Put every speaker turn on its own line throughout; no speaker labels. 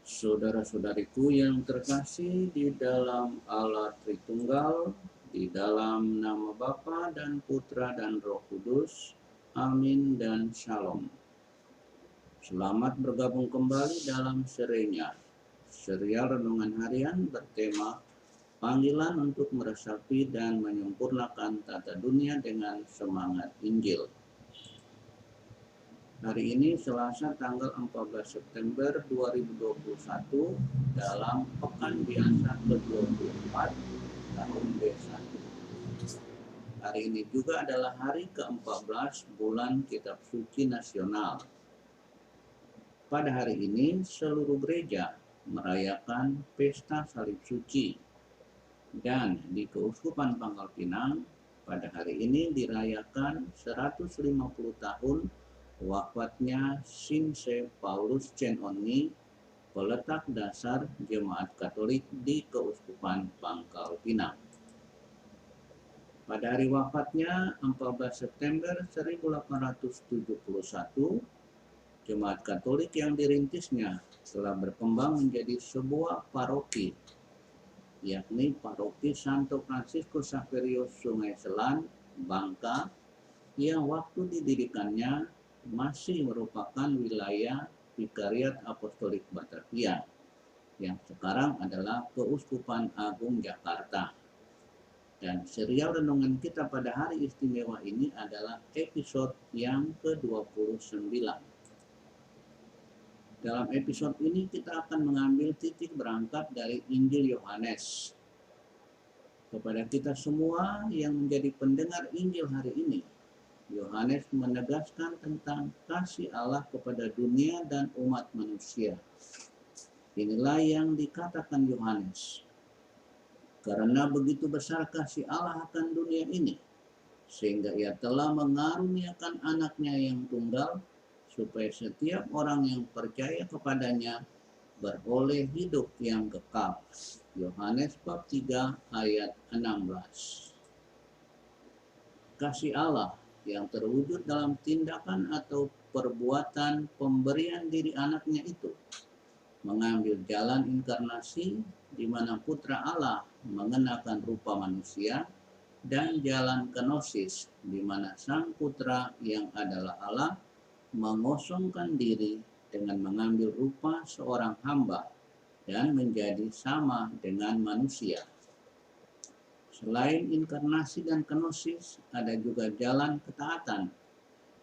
Saudara-saudariku yang terkasih di dalam Allah Tritunggal, di dalam nama Bapa dan Putra dan Roh Kudus, amin dan shalom. Selamat bergabung kembali dalam serial Renungan Harian bertema Panggilan untuk meresapi dan menyempurnakan tata dunia dengan semangat Injil. Hari ini Selasa tanggal 14 September 2021 dalam Pekan Biasa ke-24 tahun B1. Hari ini juga adalah hari ke-14 bulan Kitab Suci Nasional. Pada hari ini seluruh gereja merayakan Pesta Salib Suci, dan di Keuskupan Pangkal Pinang pada hari ini dirayakan 150 tahun wafatnya Sinse Paulus Cenoni, peletak dasar Jemaat Katolik di Keuskupan Pangkal Pinang. Pada hari wafatnya 14 September 1871, Jemaat Katolik yang dirintisnya telah berkembang menjadi sebuah paroki, yakni Paroki Santo Fransiskus Xaverius Sungai Selan, Bangka, yang waktu didirikannya masih merupakan wilayah Vikariat Apostolik Batavia, yang sekarang adalah Keuskupan Agung Jakarta. Dan serial renungan kita pada hari istimewa ini adalah episode yang ke-29. Dalam episode ini kita akan mengambil titik berangkat dari Injil Yohanes. Kepada kita semua yang menjadi pendengar Injil hari ini, Yohanes menegaskan tentang kasih Allah kepada dunia dan umat manusia. Inilah yang dikatakan Yohanes. Karena begitu besar kasih Allah akan dunia ini, sehingga ia telah mengaruniakan anaknya yang tunggal, supaya setiap orang yang percaya kepadanya beroleh hidup yang kekal. Yohanes bab 3 ayat 16. Kasih Allah yang terwujud dalam tindakan atau perbuatan pemberian diri anaknya itu mengambil jalan inkarnasi, di mana Putra Allah mengenakan rupa manusia, dan jalan kenosis, di mana Sang Putra yang adalah Allah mengosongkan diri dengan mengambil rupa seorang hamba dan menjadi sama dengan manusia. Selain inkarnasi dan kenosis, ada juga jalan ketaatan,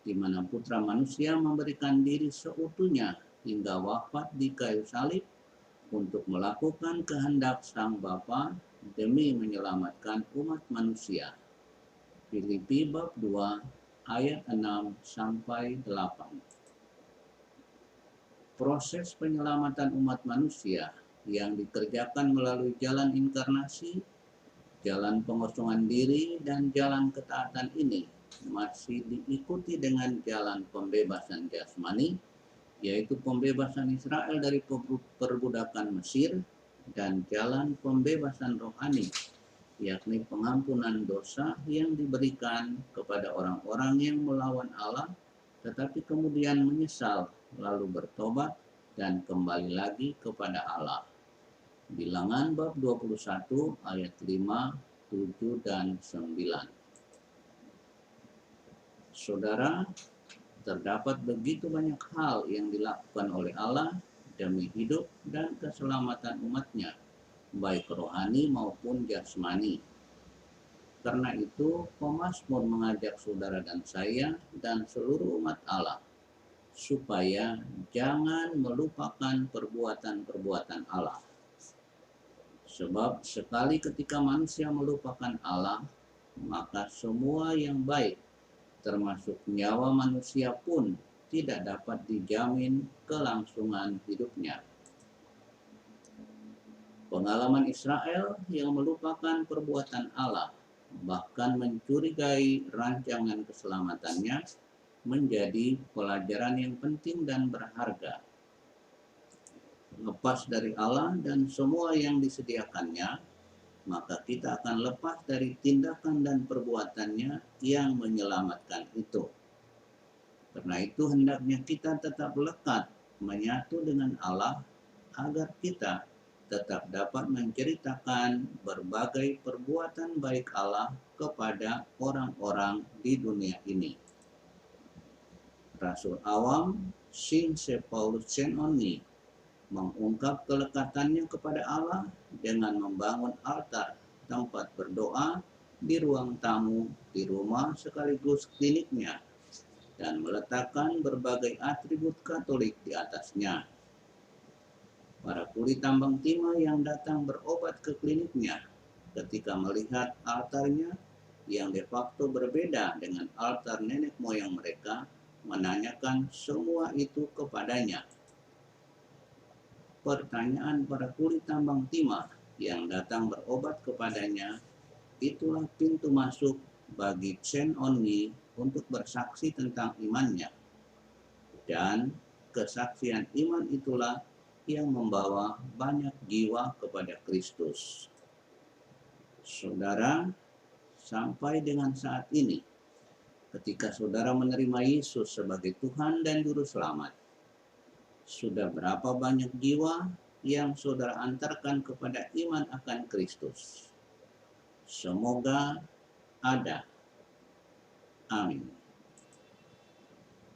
di mana Putra Manusia memberikan diri seutuhnya hingga wafat di kayu salib untuk melakukan kehendak Sang Bapa demi menyelamatkan umat manusia. Filipi bab 2 ayat 6 sampai 8. Proses penyelamatan umat manusia yang dikerjakan melalui jalan inkarnasi, jalan pengosongan diri, dan jalan ketaatan ini masih diikuti dengan jalan pembebasan jasmani, yaitu pembebasan Israel dari perbudakan Mesir, dan jalan pembebasan rohani, yakni pengampunan dosa yang diberikan kepada orang-orang yang melawan Allah, tetapi kemudian menyesal, lalu bertobat dan kembali lagi kepada Allah. Bilangan bab 21 ayat 5, 7, dan 9. Saudara, terdapat begitu banyak hal yang dilakukan oleh Allah demi hidup dan keselamatan umatnya, baik rohani maupun jasmani. Karena itu, pemazmur mengajak saudara dan saya dan seluruh umat Allah supaya jangan melupakan perbuatan-perbuatan Allah. Sebab sekali ketika manusia melupakan Allah, maka semua yang baik, termasuk nyawa manusia pun, tidak dapat dijamin kelangsungan hidupnya. Pengalaman Israel yang melupakan perbuatan Allah, bahkan mencurigai rancangan keselamatannya, menjadi pelajaran yang penting dan berharga. Lepas dari Allah dan semua yang disediakannya, maka kita akan lepas dari tindakan dan perbuatannya yang menyelamatkan itu. Karena itu hendaknya kita tetap lekat menyatu dengan Allah agar kita tetap dapat menceritakan berbagai perbuatan baik Allah kepada orang-orang di dunia ini. Rasul awam Saint Paulus Saint Oni mengungkap kelekatannya kepada Allah dengan membangun altar tempat berdoa di ruang tamu di rumah sekaligus kliniknya dan meletakkan berbagai atribut Katolik di atasnya. Para kuli tambang timah yang datang berobat ke kliniknya ketika melihat altarnya yang de facto berbeda dengan altar nenek moyang mereka, menanyakan semua itu kepadanya. Pertanyaan para kuli tambang timah yang datang berobat kepadanya, itulah pintu masuk bagi Chen Oni untuk bersaksi tentang imannya. Dan kesaksian iman itulah yang membawa banyak jiwa kepada Kristus. Saudara, sampai dengan saat ini, ketika saudara menerima Yesus sebagai Tuhan dan Juru Selamat, sudah berapa banyak jiwa yang saudara antarkan kepada iman akan Kristus? Semoga ada. Amin.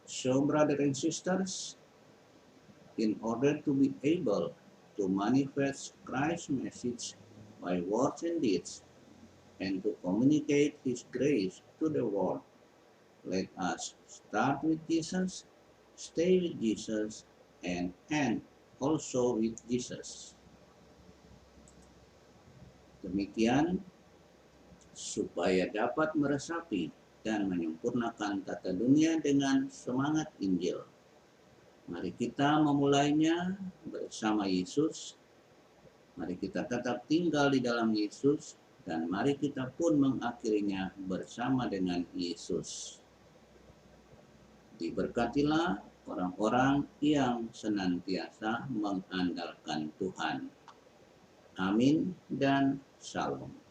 So, brothers and sisters, in order to be able to manifest Christ's message by words and deeds, and to communicate His grace to the world, let us start with Jesus, stay with Jesus, and end also with Jesus. Demikian, supaya dapat meresapi dan menyempurnakan tata dunia dengan semangat Injil. Mari kita memulainya bersama Yesus. Mari kita tetap tinggal di dalam Yesus, dan mari kita pun mengakhirinya bersama dengan Yesus. Diberkatilah orang-orang yang senantiasa mengandalkan Tuhan. Amin dan Shalom.